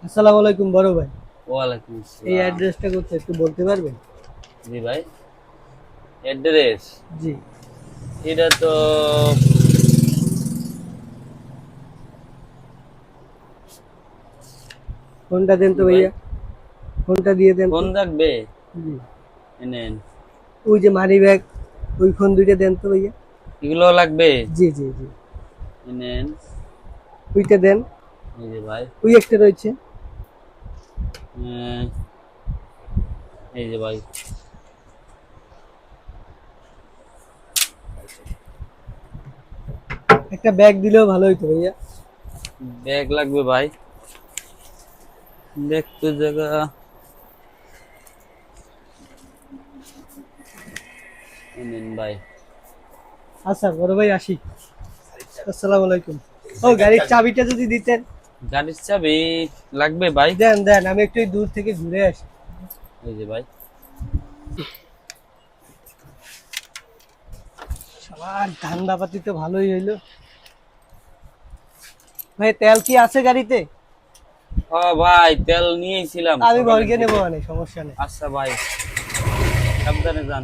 আসসালামু আলাইকুম বড় ভাই। ওয়ালাইকুম এই আসসালাম। অ্যাড্রেসটা কোথায় একটু বলতে পারবেন? জি ভাই, অ্যাড্রেস জি। এটা তো ফোনটা দেন জি তো ভাই, ভাইয়া, ফোনটা দিয়ে দেন ফোন তো। রাখবে জি। এনেন, ওই যে মানি ব্যাগ, ওই ফোন দুইটা দেন তো ভাইয়া। এগুলো লাগবে জি জি জি। এনেন। ওইটা দেন। এই যে ভাই, ওই একটা রয়েছে। আহ, এই যে ভাই, একটা ব্যাগ দিলেও ভালো হইতো ভাইয়া। ব্যাগ লাগবে ভাই, ব্যাগ তো জায়গা এনেন ভাই। আচ্ছা বড় ভাই আসি। আসসালামু আলাইকুম। ও গাড়ির চাবিটা যদি দিতেন। গাড়ির চাবি লাগবে ভাই। দেন দেন, আমি একটু দূর থেকে ঘুরে আসি। এই যে ভাই, সবার ধান্দাপাতি তো ভালোই হইলো। ভাই তেল কি আছে গাড়িতে? ও ভাই, তেল নিয়েছিলাম আমি সকালের ভরগে নেবো, দিকে। মানে সমস্যা নেই। আচ্ছা ভাই, সাবধানে যান।